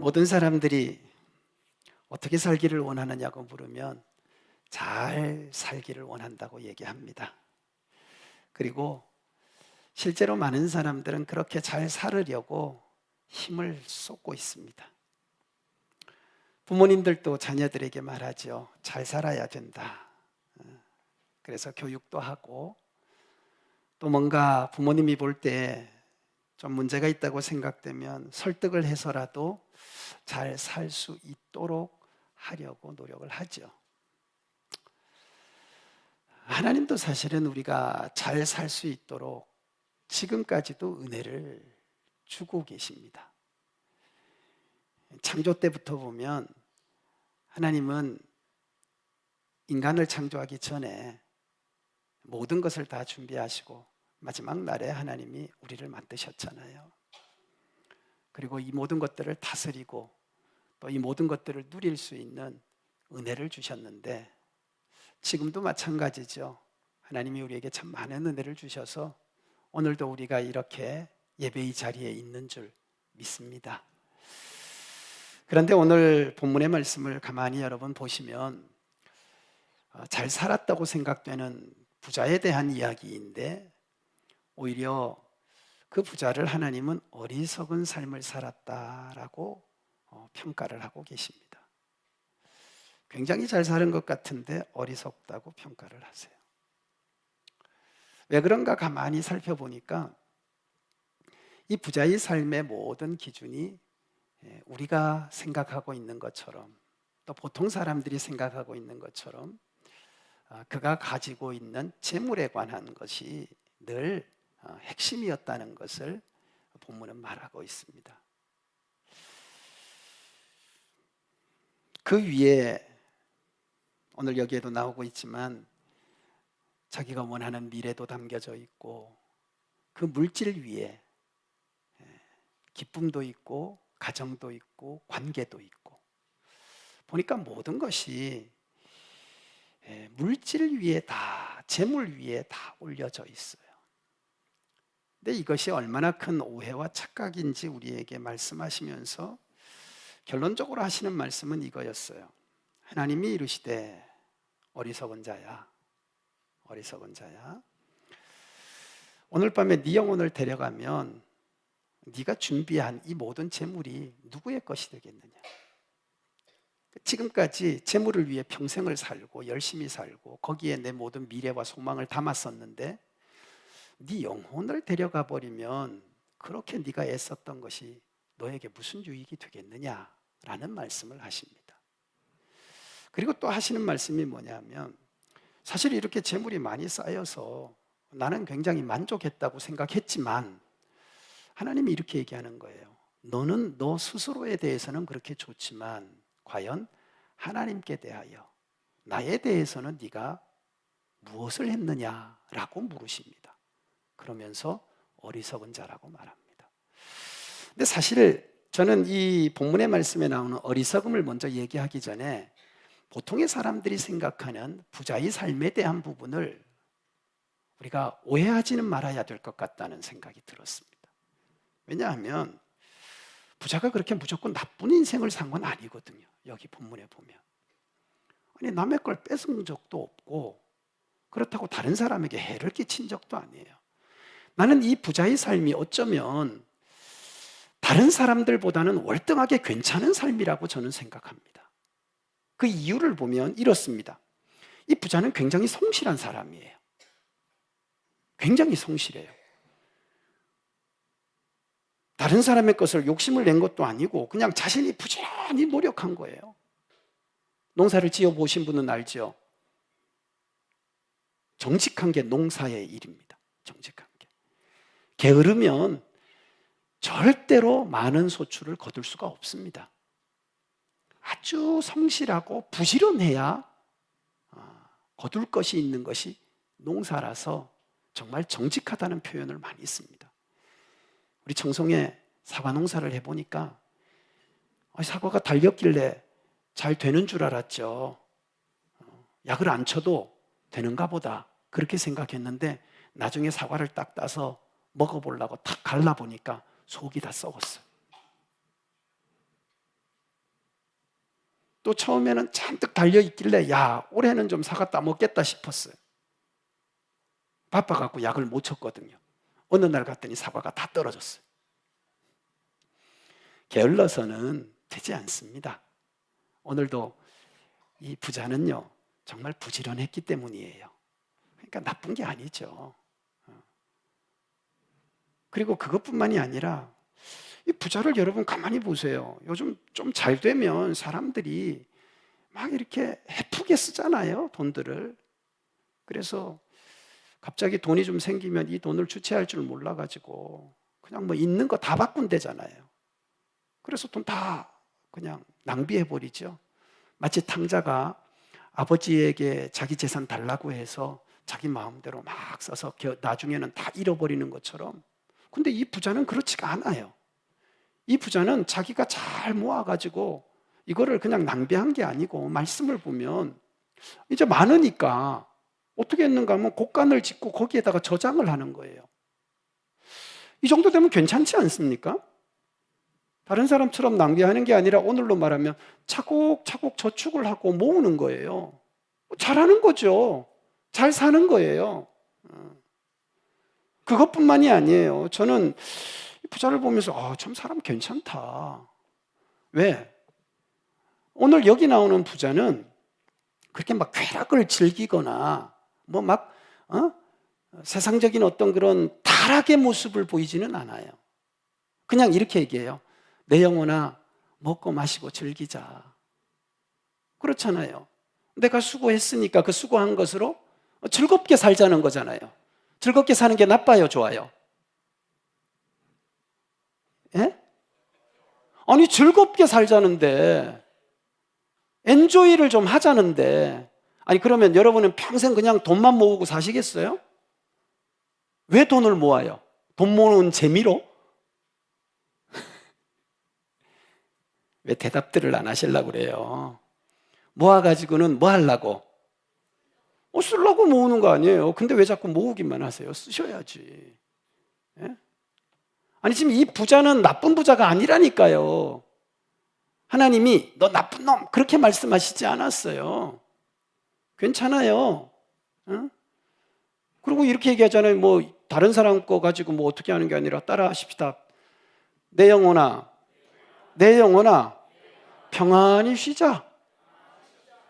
모든 사람들이 어떻게 살기를 원하느냐고 물으면 잘 살기를 원한다고 얘기합니다. 그리고 실제로 많은 사람들은 그렇게 잘 살으려고 힘을 쏟고 있습니다. 부모님들도 자녀들에게 말하죠. 잘 살아야 된다. 그래서 교육도 하고, 또 뭔가 부모님이 볼 때 좀 문제가 있다고 생각되면 설득을 해서라도 잘 살 수 있도록 하려고 노력을 하죠. 하나님도 사실은 우리가 잘 살 수 있도록 지금까지도 은혜를 주고 계십니다. 창조 때부터 보면 하나님은 인간을 창조하기 전에 모든 것을 다 준비하시고 마지막 날에 하나님이 우리를 만드셨잖아요. 그리고 이 모든 것들을 다스리고 또 이 모든 것들을 누릴 수 있는 은혜를 주셨는데, 지금도 마찬가지죠. 하나님이 우리에게 참 많은 은혜를 주셔서 오늘도 우리가 이렇게 예배의 자리에 있는 줄 믿습니다. 그런데 오늘 본문의 말씀을 가만히 여러분 보시면 잘 살았다고 생각되는 부자에 대한 이야기인데, 오히려 그 부자를 하나님은 어리석은 삶을 살았다라고 평가를 하고 계십니다. 굉장히 잘 사는 것 같은데 어리석다고 평가를 하세요. 왜 그런가 가만히 살펴보니까 이 부자의 삶의 모든 기준이 우리가 생각하고 있는 것처럼, 또 보통 사람들이 생각하고 있는 것처럼 그가 가지고 있는 재물에 관한 것이 늘 핵심이었다는 것을 본문은 말하고 있습니다. 그 위에 오늘 여기에도 나오고 있지만 자기가 원하는 미래도 담겨져 있고, 그 물질 위에 기쁨도 있고 가정도 있고 관계도 있고, 보니까 모든 것이 물질 위에 다, 재물 위에 다 올려져 있어요. 근데 이것이 얼마나 큰 오해와 착각인지 우리에게 말씀하시면서 결론적으로 하시는 말씀은 이거였어요. 하나님이 이르시되 어리석은 자야, 어리석은 자야, 오늘 밤에 네 영혼을 데려가면 네가 준비한 이 모든 재물이 누구의 것이 되겠느냐. 지금까지 재물을 위해 평생을 살고 열심히 살고 거기에 내 모든 미래와 소망을 담았었는데 네 영혼을 데려가 버리면 그렇게 네가 애썼던 것이 너에게 무슨 유익이 되겠느냐라는 말씀을 하십니다. 그리고 또 하시는 말씀이 뭐냐면, 사실 이렇게 재물이 많이 쌓여서 나는 굉장히 만족했다고 생각했지만 하나님이 이렇게 얘기하는 거예요. 너는 너 스스로에 대해서는 그렇게 좋지만 과연 하나님께 대하여, 나에 대해서는 네가 무엇을 했느냐라고 물으십니다. 그러면서 어리석은 자라고 말합니다. 근데 사실 저는 이 본문의 말씀에 나오는 어리석음을 먼저 얘기하기 전에 보통의 사람들이 생각하는 부자의 삶에 대한 부분을 우리가 오해하지는 말아야 될 것 같다는 생각이 들었습니다. 왜냐하면 부자가 그렇게 무조건 나쁜 인생을 산 건 아니거든요. 여기 본문에 보면 아니, 남의 걸 뺏은 적도 없고 그렇다고 다른 사람에게 해를 끼친 적도 아니에요. 나는 이 부자의 삶이 어쩌면 다른 사람들보다는 월등하게 괜찮은 삶이라고 저는 생각합니다. 그 이유를 보면 이렇습니다. 이 부자는 굉장히 성실한 사람이에요. 굉장히 성실해요. 다른 사람의 것을 욕심을 낸 것도 아니고 그냥 자신이 부지런히 노력한 거예요. 농사를 지어보신 분은 알죠? 정직한 게 농사의 일입니다. 정직한 게. 게으르면 절대로 많은 소출을 거둘 수가 없습니다. 아주 성실하고 부지런해야 거둘 것이 있는 것이 농사라서 정말 정직하다는 표현을 많이 씁니다. 우리 청송에 사과 농사를 해보니까 사과가 달렸길래 잘 되는 줄 알았죠. 약을 안 쳐도 되는가 보다 그렇게 생각했는데 나중에 사과를 딱 따서 먹어보려고 탁 갈라보니까 속이 다 썩었어요. 또 처음에는 잔뜩 달려있길래 야, 올해는 좀 사과 따먹겠다 싶었어요. 바빠갖고 약을 못 쳤거든요. 어느 날 갔더니 사과가 다 떨어졌어요. 게을러서는 되지 않습니다. 오늘도 이 부자는요, 정말 부지런했기 때문이에요. 그러니까 나쁜 게 아니죠. 그리고 그것뿐만이 아니라 이 부자를 여러분 가만히 보세요. 요즘 좀 잘 되면 사람들이 막 이렇게 헤프게 쓰잖아요, 돈들을. 그래서 갑자기 돈이 좀 생기면 이 돈을 주체할 줄 몰라가지고 그냥 뭐 있는 거 다 바꾼대잖아요. 그래서 돈 다 그냥 낭비해버리죠. 마치 탕자가 아버지에게 자기 재산 달라고 해서 자기 마음대로 막 써서 나중에는 다 잃어버리는 것처럼. 근데 이 부자는 그렇지가 않아요. 이 부자는 자기가 잘 모아가지고 이거를 그냥 낭비한 게 아니고, 말씀을 보면 이제 많으니까 어떻게 했는가 하면 곡간을 짓고 거기에다가 저장을 하는 거예요. 이 정도 되면 괜찮지 않습니까? 다른 사람처럼 낭비하는 게 아니라 오늘로 말하면 차곡차곡 저축을 하고 모으는 거예요. 잘하는 거죠. 잘 사는 거예요. 그것뿐만이 아니에요. 저는 부자를 보면서 참 사람 괜찮다. 왜? 오늘 여기 나오는 부자는 그렇게 막 쾌락을 즐기거나 뭐 막 세상적인 어떤 그런 타락의 모습을 보이지는 않아요. 그냥 이렇게 얘기해요. 내 영혼아, 먹고 마시고 즐기자. 그렇잖아요. 내가 수고했으니까 그 수고한 것으로 즐겁게 살자는 거잖아요. 즐겁게 사는 게 나빠요, 좋아요? 예? 아니, 즐겁게 살자는데, 엔조이를 좀 하자는데, 아니, 그러면 여러분은 평생 그냥 돈만 모으고 사시겠어요? 왜 돈을 모아요? 돈 모으는 재미로? 왜 대답들을 안 하시려고 그래요? 모아가지고는 뭐 하려고? 쓰려고 모으는 거 아니에요. 근데 왜 자꾸 모으기만 하세요? 쓰셔야지. 예? 아니, 지금 이 부자는 나쁜 부자가 아니라니까요. 하나님이 너 나쁜 놈 그렇게 말씀하시지 않았어요. 괜찮아요. 어? 그리고 이렇게 얘기하잖아요. 뭐 다른 사람 거 가지고 뭐 어떻게 하는 게 아니라 따라 하십시다. 내 영혼아, 내 영혼아, 평안히 쉬자.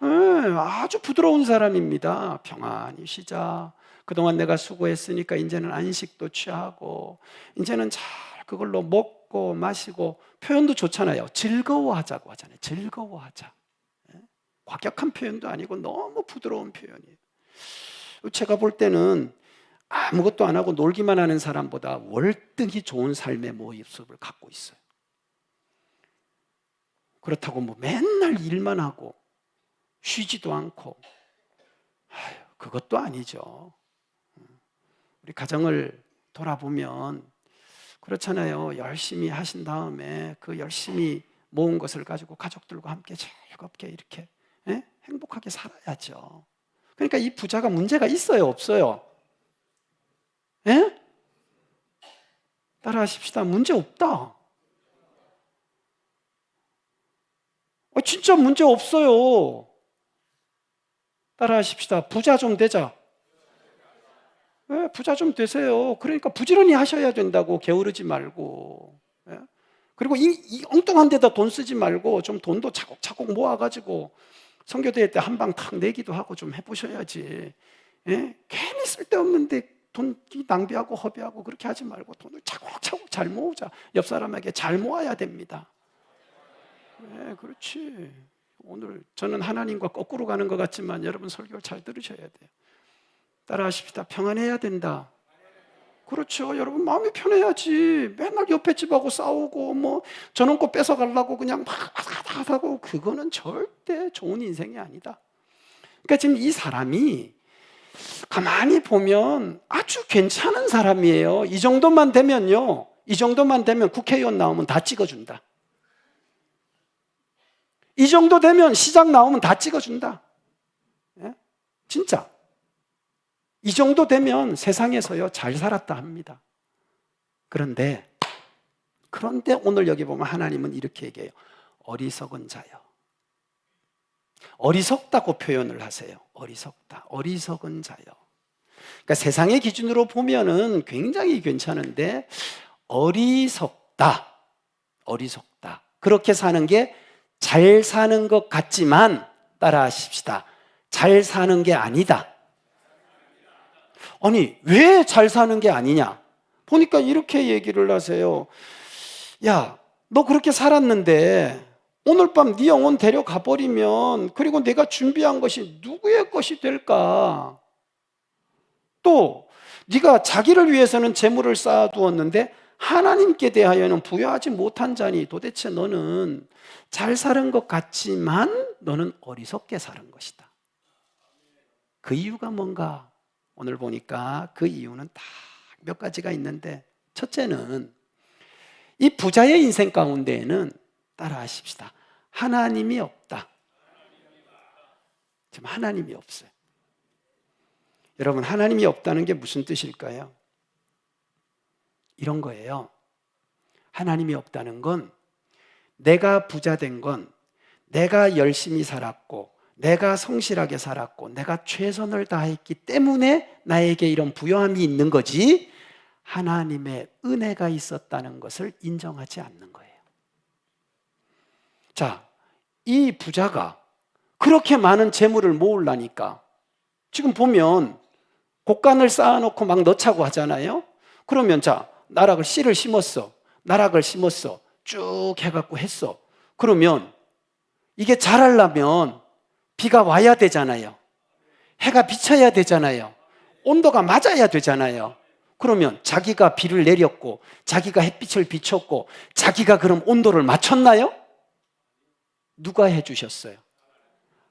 아주 부드러운 사람입니다. 평안히 쉬자. 그동안 내가 수고했으니까 이제는 안식도 취하고 이제는 잘 그걸로 먹고 마시고, 표현도 좋잖아요. 즐거워하자고 하잖아요. 즐거워하자. 과격한 표현도 아니고 너무 부드러운 표현이에요. 제가 볼 때는 아무것도 안 하고 놀기만 하는 사람보다 월등히 좋은 삶의 모습을 갖고 있어요. 그렇다고 뭐 맨날 일만 하고 쉬지도 않고, 그것도 아니죠. 우리 가정을 돌아보면 그렇잖아요. 열심히 하신 다음에 그 열심히 모은 것을 가지고 가족들과 함께 즐겁게 이렇게 행복하게 살아야죠. 그러니까 이 부자가 문제가 있어요, 없어요? 따라 하십시다. 문제 없다. 진짜 문제 없어요. 따라 하십시다. 부자 좀 되자. 부자 좀 되세요. 그러니까 부지런히 하셔야 된다고, 게으르지 말고. 그리고 이 엉뚱한 데다 돈 쓰지 말고 좀 돈도 차곡차곡 모아가지고 선교대회 때 한 방 탁 내기도 하고 좀 해보셔야지. 괜히 쓸데없는데 돈 낭비하고 허비하고 그렇게 하지 말고 돈을 차곡차곡 잘 모으자. 옆 사람에게 잘 모아야 됩니다. 그렇지. 오늘 저는 하나님과 거꾸로 가는 것 같지만 여러분 설교를 잘 들으셔야 돼요. 따라 하십시다. 평안해야 된다. 그렇죠. 여러분 마음이 편해야지. 맨날 옆에 집하고 싸우고 뭐 저놈 거 뺏어가려고 그냥 막 하다고, 그거는 절대 좋은 인생이 아니다. 그러니까 지금 이 사람이 가만히 보면 아주 괜찮은 사람이에요. 이 정도만 되면요, 이 정도만 되면 국회의원 나오면 다 찍어준다. 이 정도 되면 시장 나오면 다 찍어준다. 진짜. 이 정도 되면 세상에서요 잘 살았다 합니다. 그런데 오늘 여기 보면 하나님은 이렇게 얘기해요. 어리석은 자여. 어리석다고 표현을 하세요. 어리석다. 어리석은 자요. 그러니까 세상의 기준으로 보면은 굉장히 괜찮은데 어리석다. 어리석다. 그렇게 사는 게 잘 사는 것 같지만 따라 하십시다. 잘 사는 게 아니다. 아니, 왜 잘 사는 게 아니냐? 보니까 이렇게 얘기를 하세요. 야, 너 그렇게 살았는데 오늘 밤 네 영혼 데려가 버리면 그리고 내가 준비한 것이 누구의 것이 될까? 또 네가 자기를 위해서는 재물을 쌓아두었는데 하나님께 대하여는 부여하지 못한 자니 도대체 너는 잘 사는 것 같지만 너는 어리석게 사는 것이다. 그 이유가 뭔가? 오늘 보니까 그 이유는 다 몇 가지가 있는데 첫째는 이 부자의 인생 가운데에는 따라 하십시다. 하나님이 없다. 지금 하나님이 없어요. 여러분, 하나님이 없다는 게 무슨 뜻일까요? 이런 거예요. 하나님이 없다는 건 내가 부자 된 건 내가 열심히 살았고 내가 성실하게 살았고 내가 최선을 다했기 때문에 나에게 이런 부요함이 있는 거지 하나님의 은혜가 있었다는 것을 인정하지 않는 거예요. 자, 이 부자가 그렇게 많은 재물을 모으려니까 지금 보면 곡간을 쌓아놓고 막 넣자고 하잖아요. 그러면 자, 씨를 심었어. 나락을 심었어. 쭉 해갖고 했어. 그러면 이게 자라려면 비가 와야 되잖아요. 해가 비쳐야 되잖아요. 온도가 맞아야 되잖아요. 그러면 자기가 비를 내렸고 자기가 햇빛을 비췄고 자기가 그럼 온도를 맞췄나요? 누가 해주셨어요?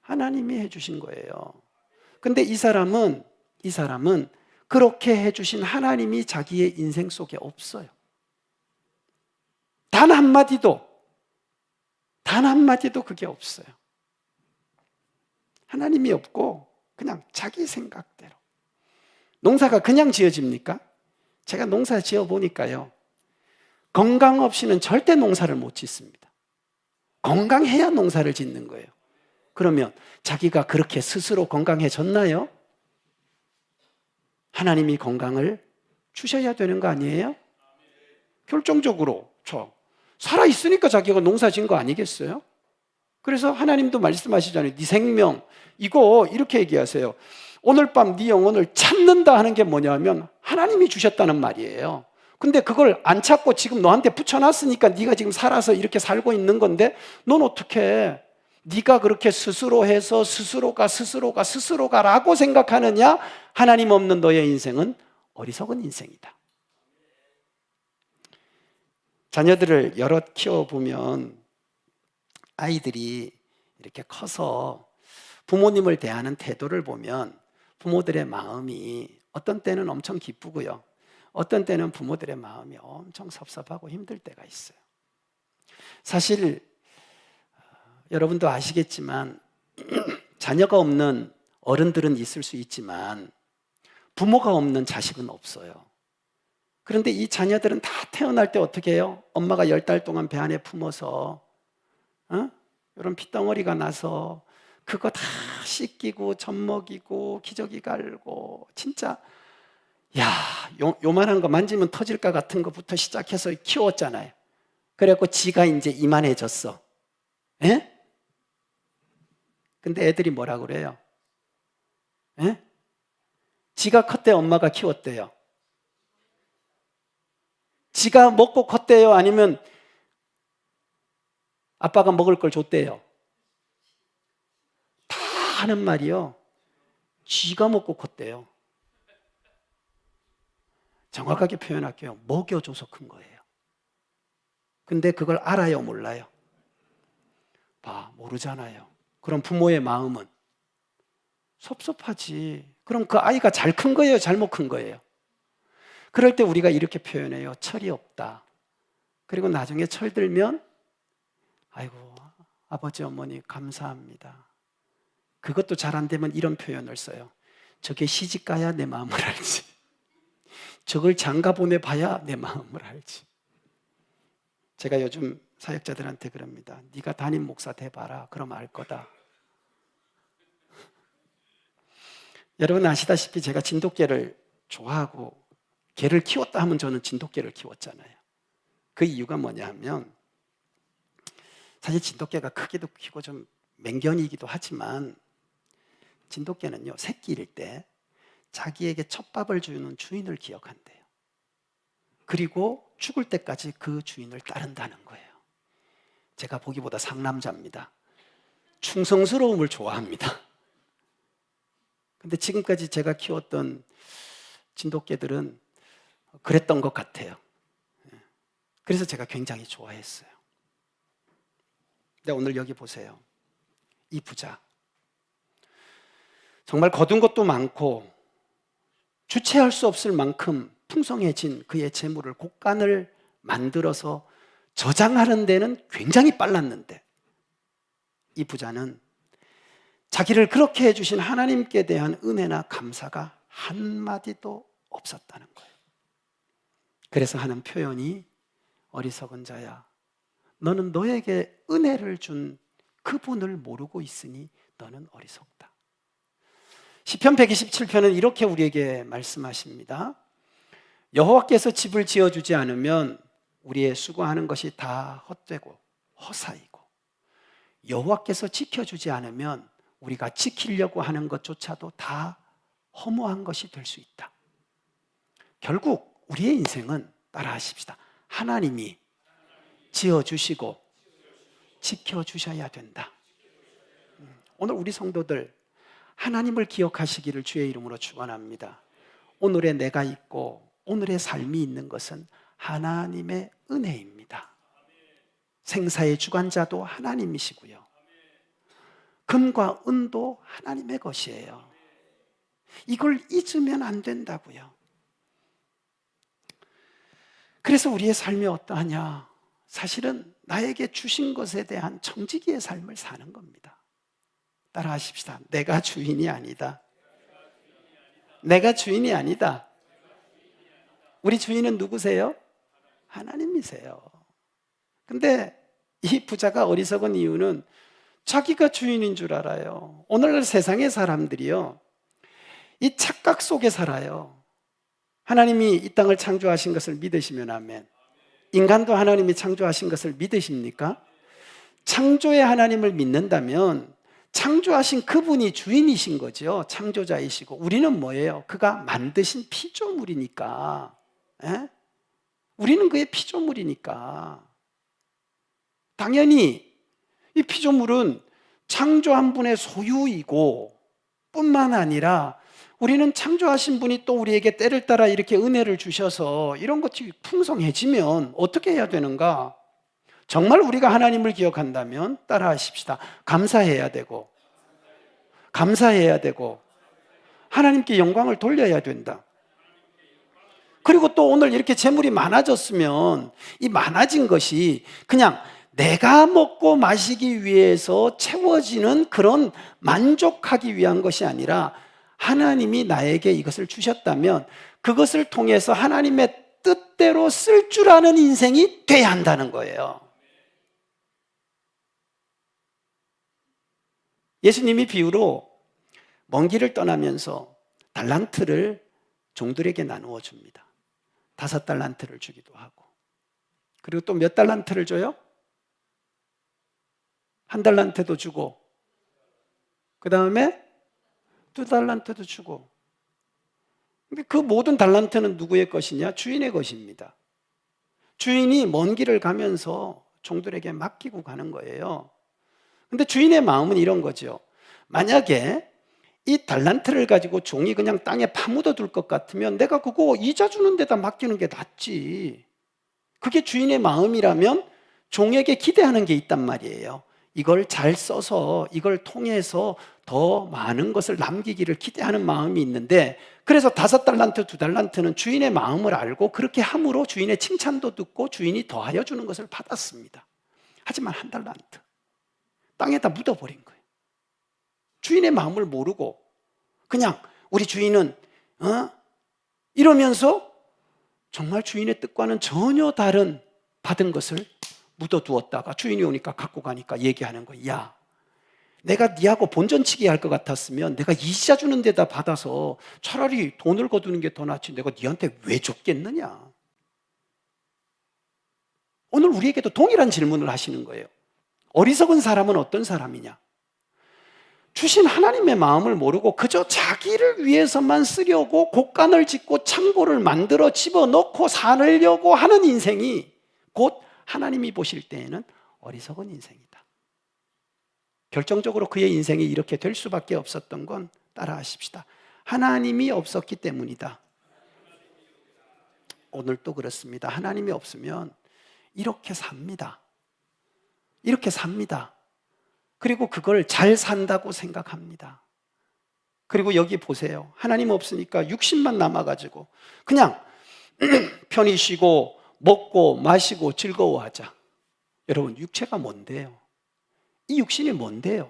하나님이 해주신 거예요. 근데 이 사람은 그렇게 해주신 하나님이 자기의 인생 속에 없어요. 단 한마디도 그게 없어요. 하나님이 없고 그냥 자기 생각대로. 농사가 그냥 지어집니까? 제가 농사 지어보니까요, 건강 없이는 절대 농사를 못 짓습니다. 건강해야 농사를 짓는 거예요. 그러면 자기가 그렇게 스스로 건강해졌나요? 하나님이 건강을 주셔야 되는 거 아니에요? 결정적으로 살아있으니까 자기가 농사 지은 거 아니겠어요? 그래서 하나님도 말씀하시잖아요. 네 생명, 이거 이렇게 얘기하세요. 오늘 밤 네 영혼을 찾는다 하는 게 뭐냐면 하나님이 주셨다는 말이에요. 근데 그걸 안 찾고 지금 너한테 붙여놨으니까 네가 지금 살아서 이렇게 살고 있는 건데 넌 어떻게 네가 그렇게 스스로 해서 스스로가라고 생각하느냐? 하나님 없는 너의 인생은 어리석은 인생이다. 자녀들을 여럿 키워보면 아이들이 이렇게 커서 부모님을 대하는 태도를 보면 부모들의 마음이 어떤 때는 엄청 기쁘고요. 어떤 때는 부모들의 마음이 엄청 섭섭하고 힘들 때가 있어요. 사실 여러분도 아시겠지만 자녀가 없는 어른들은 있을 수 있지만 부모가 없는 자식은 없어요. 그런데 이 자녀들은 다 태어날 때 어떻게 해요? 엄마가 10달 동안 배 안에 품어서 이런 핏덩어리가 나서 그거 다 씻기고 젖 먹이고 기저귀 갈고 진짜 요만한 거 만지면 터질까 같은 거부터 시작해서 키웠잖아요. 그래갖고 지가 이제 이만해졌어. 예? 근데 애들이 뭐라 그래요? 예? 지가 컸대, 엄마가 키웠대요? 지가 먹고 컸대요? 아니면 아빠가 먹을 걸 줬대요? 다 하는 말이요. 지가 먹고 컸대요. 정확하게 표현할게요. 먹여줘서 큰 거예요. 근데 그걸 알아요, 몰라요? 모르잖아요. 그럼 부모의 마음은 섭섭하지. 그럼 그 아이가 잘 큰 거예요, 잘못 큰 거예요? 그럴 때 우리가 이렇게 표현해요. 철이 없다. 그리고 나중에 철들면 아이고, 아버지, 어머니 감사합니다. 그것도 잘 안 되면 이런 표현을 써요. 저게 시집가야 내 마음을 알지. 저걸 장가 보내봐야 내 마음을 알지. 제가 요즘 사역자들한테 그럽니다. 네가 담임 목사 돼봐라. 그럼 알 거다. 여러분 아시다시피 제가 진돗개를 좋아하고 개를 키웠다 하면 저는 진돗개를 키웠잖아요. 그 이유가 뭐냐 하면 사실 진돗개가 크기도 크고 좀 맹견이기도 하지만 진돗개는요 새끼일 때 자기에게 첫밥을 주는 주인을 기억한대요. 그리고 죽을 때까지 그 주인을 따른다는 거예요. 제가 보기보다 상남자입니다. 충성스러움을 좋아합니다. 근데 지금까지 제가 키웠던 진돗개들은 그랬던 것 같아요. 그래서 제가 굉장히 좋아했어요. 근데 오늘 여기 보세요. 이 부자 정말 거둔 것도 많고 주체할 수 없을 만큼 풍성해진 그의 재물을 곳간을 만들어서 저장하는 데는 굉장히 빨랐는데 이 부자는 자기를 그렇게 해주신 하나님께 대한 은혜나 감사가 한마디도 없었다는 거예요. 그래서 하는 표현이 어리석은 자야 너는 너에게 은혜를 준 그분을 모르고 있으니 너는 어리석다. 시편 127편은 이렇게 우리에게 말씀하십니다. 여호와께서 집을 지어주지 않으면 우리의 수고하는 것이 다 헛되고 허사이고 여호와께서 지켜주지 않으면 우리가 지키려고 하는 것조차도 다 허무한 것이 될 수 있다. 결국 우리의 인생은 따라하십시다. 하나님이 지어주시고 지켜주셔야 된다. 오늘 우리 성도들 하나님을 기억하시기를 주의 이름으로 축원합니다. 오늘의 내가 있고 오늘의 삶이 있는 것은 하나님의 은혜입니다. 생사의 주관자도 하나님이시고요. 금과 은도 하나님의 것이에요. 이걸 잊으면 안 된다고요. 그래서 우리의 삶이 어떠하냐? 사실은 나에게 주신 것에 대한 청지기의 삶을 사는 겁니다. 따라하십시다. 내가 주인이 아니다. 내가 주인이 아니다. 우리 주인은 누구세요? 하나님이세요. 근데 이 부자가 어리석은 이유는 자기가 주인인 줄 알아요. 오늘날 세상의 사람들이요, 이 착각 속에 살아요. 하나님이 이 땅을 창조하신 것을 믿으시면 아멘. 인간도 하나님이 창조하신 것을 믿으십니까? 창조의 하나님을 믿는다면 창조하신 그분이 주인이신 거죠. 창조자이시고 우리는 뭐예요? 그가 만드신 피조물이니까. 에? 우리는 그의 피조물이니까 당연히 이 피조물은 창조한 분의 소유이고 뿐만 아니라 우리는 창조하신 분이 또 우리에게 때를 따라 이렇게 은혜를 주셔서 이런 것이 풍성해지면 어떻게 해야 되는가? 정말 우리가 하나님을 기억한다면 따라하십시다. 감사해야 되고 하나님께 영광을 돌려야 된다. 그리고 또 오늘 이렇게 재물이 많아졌으면 이 많아진 것이 그냥 내가 먹고 마시기 위해서 채워지는 그런 만족하기 위한 것이 아니라 하나님이 나에게 이것을 주셨다면 그것을 통해서 하나님의 뜻대로 쓸 줄 아는 인생이 돼야 한다는 거예요. 예수님이 비유로 먼 길을 떠나면서 달란트를 종들에게 나누어 줍니다. 5달란트를 주기도 하고, 그리고 또 몇 달란트를 줘요? 1달란트도 주고, 그 다음에 2달란트도 주고. 근데 그 모든 달란트는 누구의 것이냐? 주인의 것입니다. 주인이 먼 길을 가면서 종들에게 맡기고 가는 거예요. 근데 주인의 마음은 이런 거죠. 만약에 이 달란트를 가지고 종이 그냥 땅에 파묻어 둘 것 같으면 내가 그거 이자 주는 데다 맡기는 게 낫지. 그게 주인의 마음이라면 종에게 기대하는 게 있단 말이에요. 이걸 잘 써서 이걸 통해서 더 많은 것을 남기기를 기대하는 마음이 있는데, 그래서 5달란트, 2달란트는 주인의 마음을 알고 그렇게 함으로 주인의 칭찬도 듣고 주인이 더하여 주는 것을 받았습니다. 하지만 1달란트 땅에다 묻어버린 거예요. 주인의 마음을 모르고 그냥 우리 주인은 이러면서 정말 주인의 뜻과는 전혀 다른 받은 것을 묻어두었다가 주인이 오니까 갖고 가니까 얘기하는 거야. 야, 내가 니하고 본전치기 할 것 같았으면 내가 이자 주는 데다 받아서 차라리 돈을 거두는 게 더 낫지 내가 니한테 왜 줬겠느냐. 오늘 우리에게도 동일한 질문을 하시는 거예요. 어리석은 사람은 어떤 사람이냐? 주신 하나님의 마음을 모르고 그저 자기를 위해서만 쓰려고 곡간을 짓고 창고를 만들어 집어넣고 살려고 하는 인생이 곧 하나님이 보실 때에는 어리석은 인생이다. 결정적으로 그의 인생이 이렇게 될 수밖에 없었던 건 따라하십시다. 하나님이 없었기 때문이다. 오늘도 그렇습니다. 하나님이 없으면 이렇게 삽니다. 이렇게 삽니다. 그리고 그걸 잘 산다고 생각합니다. 그리고 여기 보세요. 하나님 없으니까 육신만 남아가지고 그냥 편히 쉬고 먹고 마시고 즐거워하자. 여러분, 육체가 뭔데요? 이 육신이 뭔데요?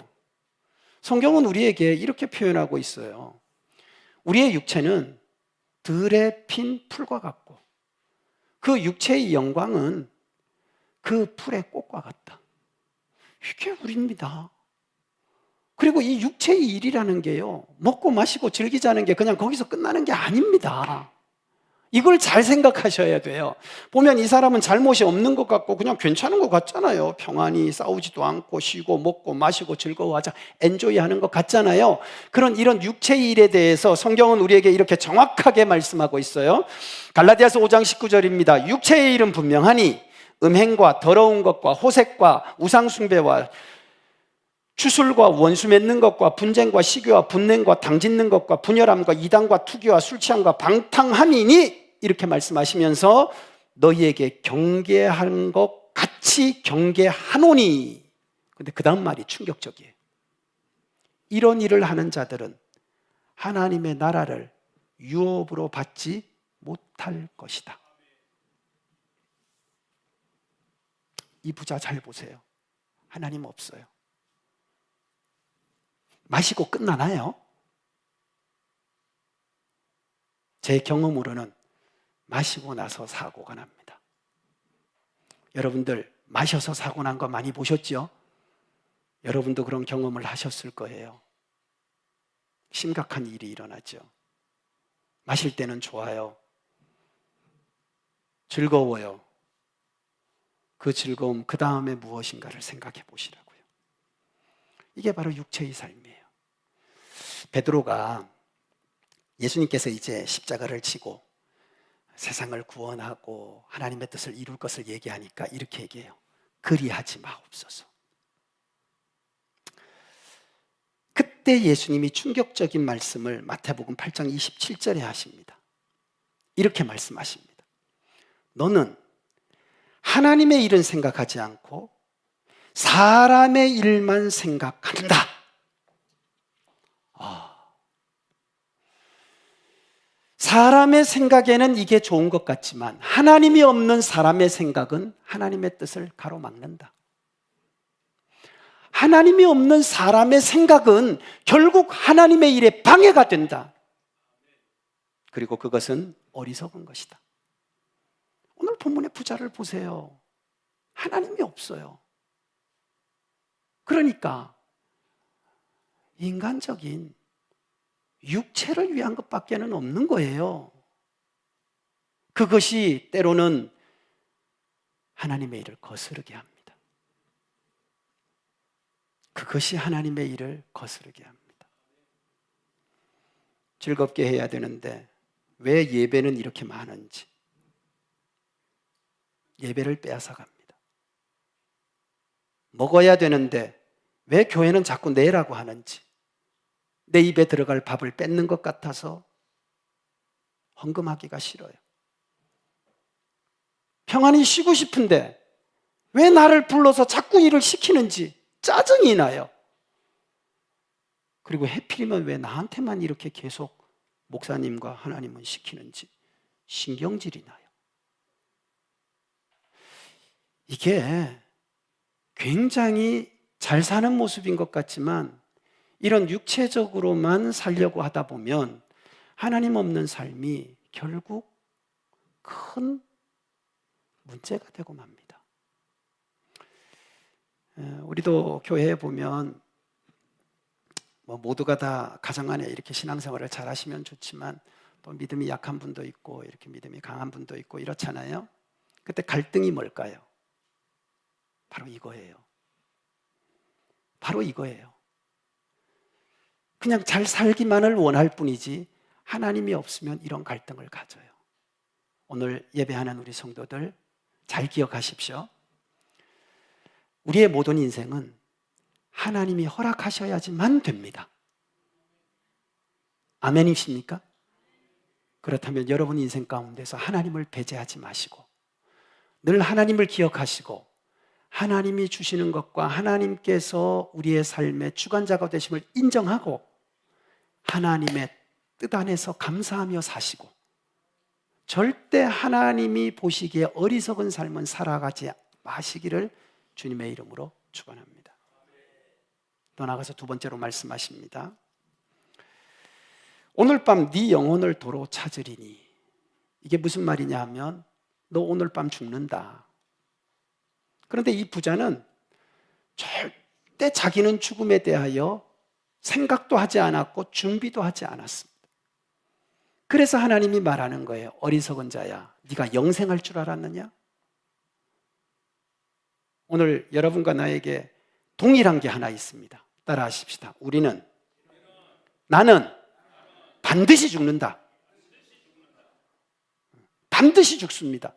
성경은 우리에게 이렇게 표현하고 있어요. 우리의 육체는 들에 핀 풀과 같고 그 육체의 영광은 그 풀의 꽃과 같다. 이게 우리입니다. 그리고 이 육체의 일이라는 게요, 먹고 마시고 즐기자는 게 그냥 거기서 끝나는 게 아닙니다. 이걸 잘 생각하셔야 돼요. 보면 이 사람은 잘못이 없는 것 같고 그냥 괜찮은 것 같잖아요. 평안히 싸우지도 않고 쉬고 먹고 마시고 즐거워하자, 엔조이하는 것 같잖아요. 이런 육체의 일에 대해서 성경은 우리에게 이렇게 정확하게 말씀하고 있어요. 갈라디아서 5장 19절입니다. 육체의 일은 분명하니 음행과 더러운 것과 호색과 우상숭배와 추술과 원수 맺는 것과 분쟁과 시기와 분냉과 당짓는 것과 분열함과 이단과 투기와 술취함과 방탕함이니, 이렇게 말씀하시면서 너희에게 경계하는 것 같이 경계하노니. 근데 그 다음 말이 충격적이에요. 이런 일을 하는 자들은 하나님의 나라를 유업으로 받지 못할 것이다. 이 부자 잘 보세요. 하나님 없어요. 마시고 끝나나요? 제 경험으로는 마시고 나서 사고가 납니다. 여러분들 마셔서 사고 난 거 많이 보셨죠? 여러분도 그런 경험을 하셨을 거예요. 심각한 일이 일어나죠. 마실 때는 좋아요. 즐거워요. 그 즐거움 그 다음에 무엇인가를 생각해 보시라고요. 이게 바로 육체의 삶이에요. 베드로가 예수님께서 이제 십자가를 지고 세상을 구원하고 하나님의 뜻을 이룰 것을 얘기하니까 이렇게 얘기해요. 그리하지 마옵소서. 그때 예수님이 충격적인 말씀을 마태복음 8장 27절에 하십니다. 이렇게 말씀하십니다. 너는 하나님의 일은 생각하지 않고 사람의 일만 생각한다. 사람의 생각에는 이게 좋은 것 같지만 하나님이 없는 사람의 생각은 하나님의 뜻을 가로막는다. 하나님이 없는 사람의 생각은 결국 하나님의 일에 방해가 된다. 그리고 그것은 어리석은 것이다. 오늘 본문의 부자를 보세요. 하나님이 없어요. 그러니까 인간적인 육체를 위한 것밖에는 없는 거예요. 그것이 때로는 하나님의 일을 거스르게 합니다. 그것이 하나님의 일을 거스르게 합니다. 즐겁게 해야 되는데 왜 예배는 이렇게 많은지, 예배를 빼앗아 갑니다. 먹어야 되는데 왜 교회는 자꾸 내라고 하는지, 내 입에 들어갈 밥을 뺏는 것 같아서 헌금하기가 싫어요. 평안히 쉬고 싶은데 왜 나를 불러서 자꾸 일을 시키는지 짜증이 나요. 그리고 해필이면 왜 나한테만 이렇게 계속 목사님과 하나님은 시키는지 신경질이 나요. 이게 굉장히 잘 사는 모습인 것 같지만 이런 육체적으로만 살려고 하다 보면 하나님 없는 삶이 결국 큰 문제가 되고 맙니다. 우리도 교회에 보면 뭐 모두가 다 가정 안에 이렇게 신앙생활을 잘 하시면 좋지만 또 믿음이 약한 분도 있고 이렇게 믿음이 강한 분도 있고 이렇잖아요. 그때 갈등이 뭘까요? 바로 이거예요. 바로 이거예요. 그냥 잘 살기만을 원할 뿐이지 하나님이 없으면 이런 갈등을 가져요. 오늘 예배하는 우리 성도들 잘 기억하십시오. 우리의 모든 인생은 하나님이 허락하셔야지만 됩니다. 아멘이십니까? 그렇다면 여러분 인생 가운데서 하나님을 배제하지 마시고 늘 하나님을 기억하시고 하나님이 주시는 것과 하나님께서 우리의 삶의 주관자가 되심을 인정하고 하나님의 뜻 안에서 감사하며 사시고 절대 하나님이 보시기에 어리석은 삶은 살아가지 마시기를 주님의 이름으로 축원합니다. 또 나가서 두 번째로 말씀하십니다. 오늘 밤 네 영혼을 도로 찾으리니. 이게 무슨 말이냐 하면 너 오늘 밤 죽는다. 그런데 이 부자는 절대 자기는 죽음에 대하여 생각도 하지 않았고 준비도 하지 않았습니다. 그래서 하나님이 말하는 거예요. 어리석은 자야, 네가 영생할 줄 알았느냐? 오늘 여러분과 나에게 동일한 게 하나 있습니다. 따라 하십시다. 나는 반드시 죽는다. 반드시 죽습니다.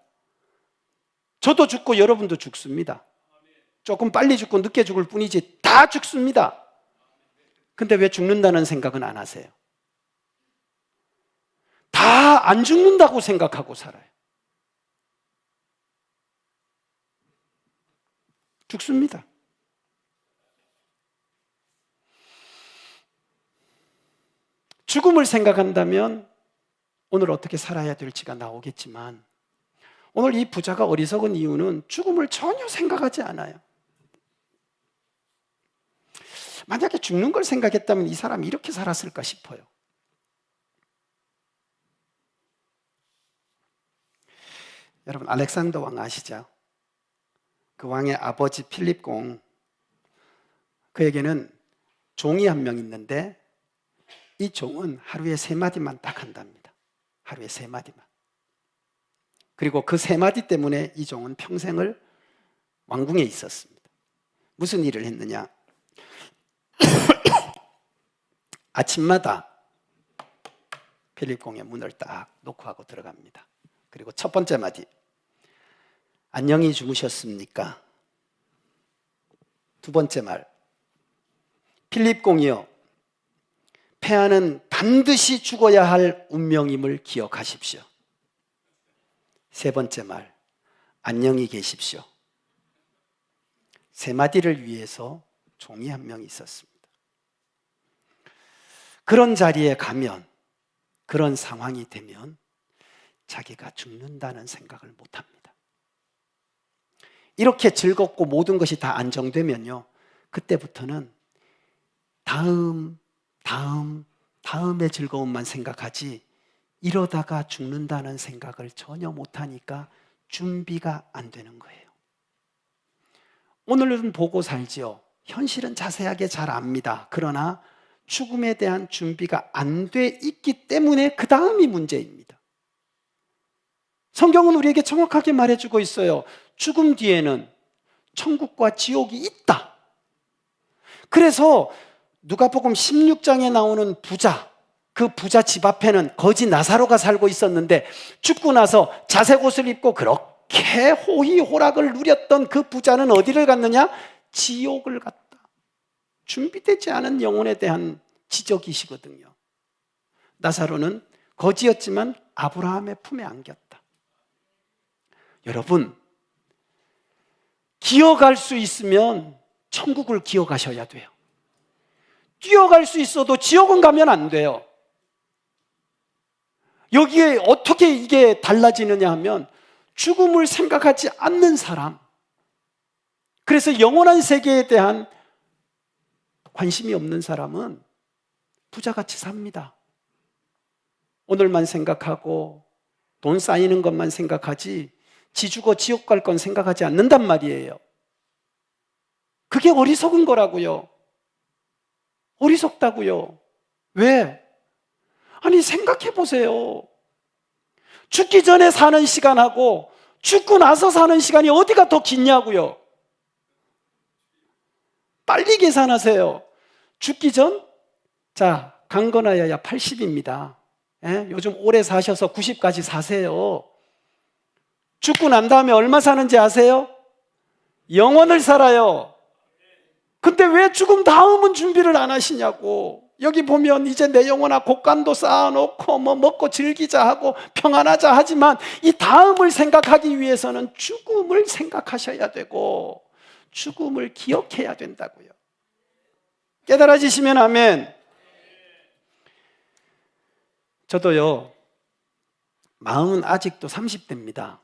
저도 죽고 여러분도 죽습니다. 조금 빨리 죽고 늦게 죽을 뿐이지 다 죽습니다. 근데 왜 죽는다는 생각은 안 하세요? 다 안 죽는다고 생각하고 살아요. 죽습니다. 죽음을 생각한다면 오늘 어떻게 살아야 될지가 나오겠지만 오늘 이 부자가 어리석은 이유는 죽음을 전혀 생각하지 않아요. 만약에 죽는 걸 생각했다면 이 사람이 이렇게 살았을까 싶어요. 여러분 알렉산더 왕 아시죠? 그 왕의 아버지 필립 공, 그에게는 종이 한 명 있는데 이 종은 하루에 3마디만 딱 한답니다. 하루에 3마디만. 그리고 그 3마디 때문에 이 종은 평생을 왕궁에 있었습니다. 무슨 일을 했느냐? 아침마다 필립 공의 문을 딱 놓고 하고 들어갑니다. 그리고 첫 번째 마디, 안녕히 주무셨습니까? 두 번째 말, 필립 공이요, 폐하는 반드시 죽어야 할 운명임을 기억하십시오. 세 번째 말, 안녕히 계십시오. 3마디를 위해서 종이 한 명 있었습니다. 그런 자리에 가면, 그런 상황이 되면 자기가 죽는다는 생각을 못합니다. 이렇게 즐겁고 모든 것이 다 안정되면요, 그때부터는 다음의 즐거움만 생각하지 이러다가 죽는다는 생각을 전혀 못하니까 준비가 안 되는 거예요. 오늘은 보고 살지요. 현실은 자세하게 잘 압니다. 그러나 죽음에 대한 준비가 안 돼 있기 때문에 그 다음이 문제입니다. 성경은 우리에게 정확하게 말해주고 있어요. 죽음 뒤에는 천국과 지옥이 있다. 그래서 누가복음 16장에 나오는 부자, 그 부자 집 앞에는 거지 나사로가 살고 있었는데 죽고 나서 자색 옷을 입고 그렇게 호희호락을 누렸던 그 부자는 어디를 갔느냐? 지옥을 갔다. 준비되지 않은 영혼에 대한 지적이시거든요. 나사로는 거지였지만 아브라함의 품에 안겼다. 여러분, 기어갈 수 있으면 천국을 기어가셔야 돼요. 뛰어갈 수 있어도 지옥은 가면 안 돼요. 여기에 어떻게 이게 달라지느냐 하면 죽음을 생각하지 않는 사람, 그래서 영원한 세계에 대한 관심이 없는 사람은 부자같이 삽니다. 오늘만 생각하고 돈 쌓이는 것만 생각하지 지 죽어 지옥 갈 건 생각하지 않는단 말이에요. 그게 어리석은 거라고요. 어리석다고요. 왜? 아니 생각해 보세요. 죽기 전에 사는 시간하고 죽고 나서 사는 시간이 어디가 더 긴냐고요. 빨리 계산하세요. 죽기 전? 자, 강건하여야 80입니다. 예? 요즘 오래 사셔서 90까지 사세요. 죽고 난 다음에 얼마 사는지 아세요? 영원을 살아요. 근데 왜 죽음 다음은 준비를 안 하시냐고. 여기 보면 이제 내 영혼아 곡간도 쌓아놓고 뭐 먹고 즐기자 하고 평안하자 하지만 이 다음을 생각하기 위해서는 죽음을 생각하셔야 되고 죽음을 기억해야 된다고요. 깨달아지시면 아멘. 저도요, 마음은 아직도 30대입니다.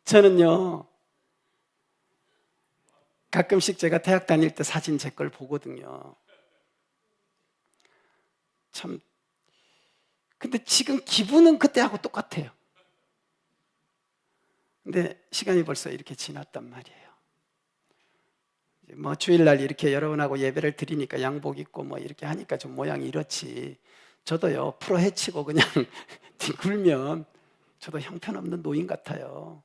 저는요, 가끔씩 제가 대학 다닐 때 사진 제 걸 보거든요. 참, 근데 지금 기분은 그때하고 똑같아요. 근데 시간이 벌써 이렇게 지났단 말이에요. 뭐 주일날 이렇게 여러분하고 예배를 드리니까 양복 입고 뭐 이렇게 하니까 좀 모양이 이렇지. 저도요, 풀어 헤치고 그냥 뒹굴면 저도 형편없는 노인 같아요.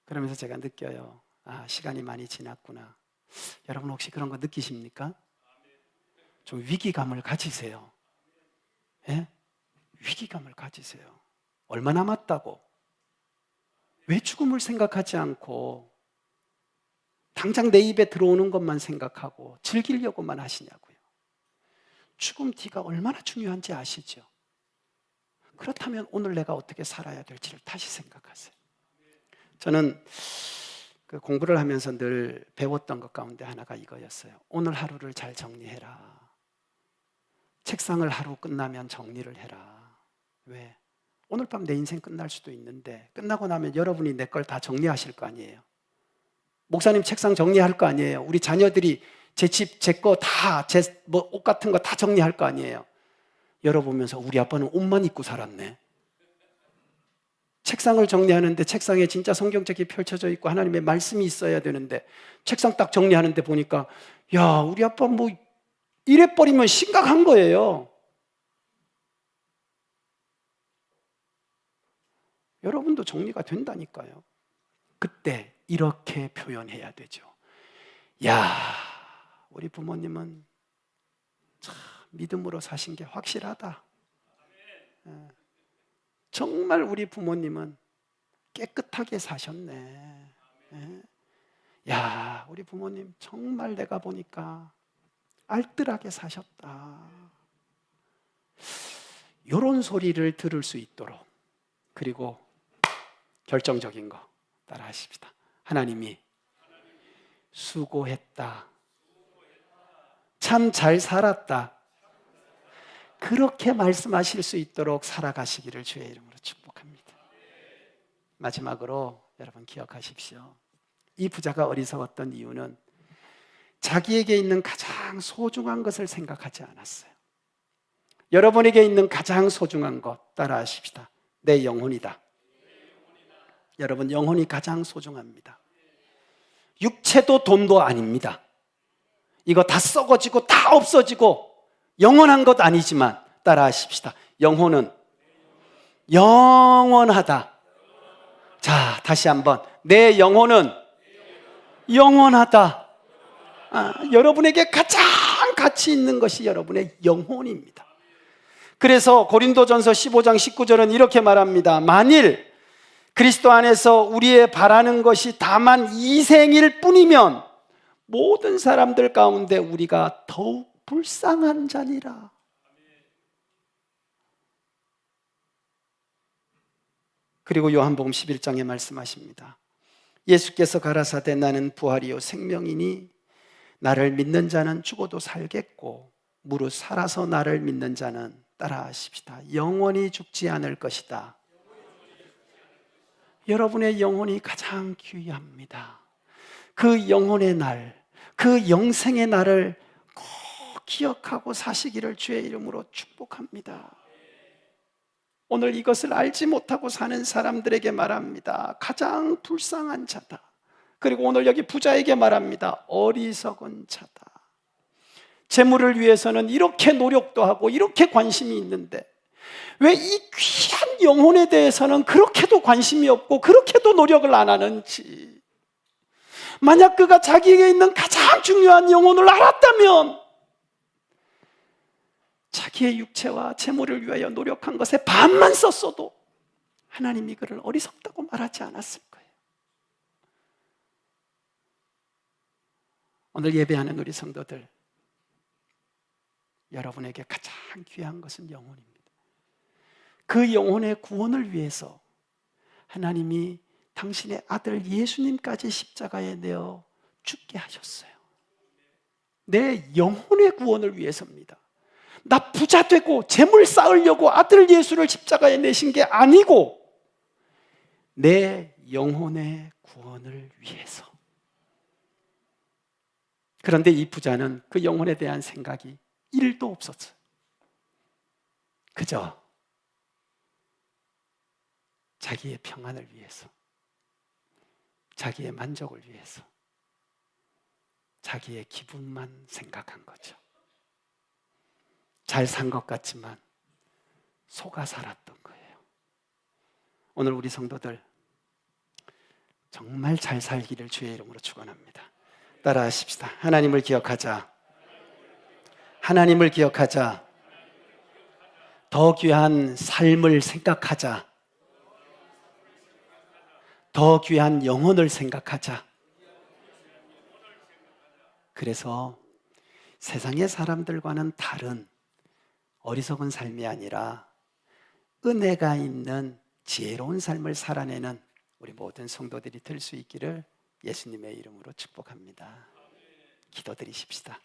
그러면서 제가 느껴요. 아, 시간이 많이 지났구나. 여러분 혹시 그런 거 느끼십니까? 좀 위기감을 가지세요. 예? 위기감을 가지세요. 얼마 남았다고? 왜 죽음을 생각하지 않고 당장 내 입에 들어오는 것만 생각하고 즐기려고만 하시냐고요. 죽음 뒤가 얼마나 중요한지 아시죠? 그렇다면 오늘 내가 어떻게 살아야 될지를 다시 생각하세요. 저는 그 공부를 하면서 늘 배웠던 것 가운데 하나가 이거였어요. 오늘 하루를 잘 정리해라. 책상을 하루 끝나면 정리를 해라. 왜? 오늘 밤 내 인생 끝날 수도 있는데 끝나고 나면 여러분이 내 걸 다 정리하실 거 아니에요. 목사님 책상 정리할 거 아니에요. 우리 자녀들이 제 집, 제 거 다, 제 뭐 옷 같은 거 다 정리할 거 아니에요. 열어보면서 우리 아빠는 옷만 입고 살았네. 책상을 정리하는데 책상에 진짜 성경책이 펼쳐져 있고 하나님의 말씀이 있어야 되는데 책상 딱 정리하는데 보니까 야, 우리 아빠 뭐 이래 버리면 심각한 거예요. 여러분도 정리가 된다니까요. 그때 이렇게 표현해야 되죠. 야, 우리 부모님은 참 믿음으로 사신 게 확실하다. 정말 우리 부모님은 깨끗하게 사셨네. 야, 우리 부모님 정말 내가 보니까 알뜰하게 사셨다. 이런 소리를 들을 수 있도록, 그리고 결정적인 거 따라 하십시다. 하나님이 수고했다. 참 잘 살았다. 그렇게 말씀하실 수 있도록 살아가시기를 주의 이름으로 축복합니다. 마지막으로 여러분 기억하십시오. 이 부자가 어리석었던 이유는 자기에게 있는 가장 소중한 것을 생각하지 않았어요. 여러분에게 있는 가장 소중한 것 따라 하십시다. 내 영혼이다. 여러분 영혼이 가장 소중합니다. 육체도 돈도 아닙니다. 이거 다 썩어지고 다 없어지고 영원한 것 아니지만 따라 하십시다. 영혼은 영원하다. 자, 다시 한번. 내 영혼은 영원하다. 여러분에게 가장 가치 있는 것이 여러분의 영혼입니다. 그래서 고린도전서 15장 19절은 이렇게 말합니다. 만일 그리스도 안에서 우리의 바라는 것이 다만 이 생일 뿐이면 모든 사람들 가운데 우리가 더욱 불쌍한 자니라. 그리고 요한복음 11장에 말씀하십니다. 예수께서 가라사대 나는 부활이요 생명이니 나를 믿는 자는 죽어도 살겠고 무릇 살아서 나를 믿는 자는 따라 하십시다. 영원히 죽지 않을 것이다. 여러분의 영혼이 가장 귀합니다. 그 영혼의 날, 그 영생의 날을 꼭 기억하고 사시기를 주의 이름으로 축복합니다. 오늘 이것을 알지 못하고 사는 사람들에게 말합니다. 가장 불쌍한 자다. 그리고 오늘 여기 부자에게 말합니다. 어리석은 자다. 재물을 위해서는 이렇게 노력도 하고 이렇게 관심이 있는데 왜 이 귀한 영혼에 대해서는 그렇게도 관심이 없고 그렇게도 노력을 안 하는지. 만약 그가 자기에게 있는 가장 중요한 영혼을 알았다면 자기의 육체와 재물을 위하여 노력한 것에 반만 썼어도 하나님이 그를 어리석다고 말하지 않았을 거예요. 오늘 예배하는 우리 성도들, 여러분에게 가장 귀한 것은 영혼입니다. 그 영혼의 구원을 위해서 하나님이 당신의 아들 예수님까지 십자가에 내어 죽게 하셨어요. 내 영혼의 구원을 위해서입니다. 나 부자 되고 재물 쌓으려고 아들 예수를 십자가에 내신 게 아니고 내 영혼의 구원을 위해서. 그런데 이 부자는 그 영혼에 대한 생각이 1도 없었어요. 그저 자기의 평안을 위해서, 자기의 만족을 위해서, 자기의 기분만 생각한 거죠. 잘 산 것 같지만 속아 살았던 거예요. 오늘 우리 성도들 정말 잘 살기를 주의 이름으로 축원합니다. 따라 하십시다. 하나님을 기억하자. 하나님을 기억하자. 더 귀한 삶을 생각하자. 더 귀한 영혼을 생각하자. 그래서 세상의 사람들과는 다른 어리석은 삶이 아니라 은혜가 있는 지혜로운 삶을 살아내는 우리 모든 성도들이 될 수 있기를 예수님의 이름으로 축복합니다. 기도드리십시다.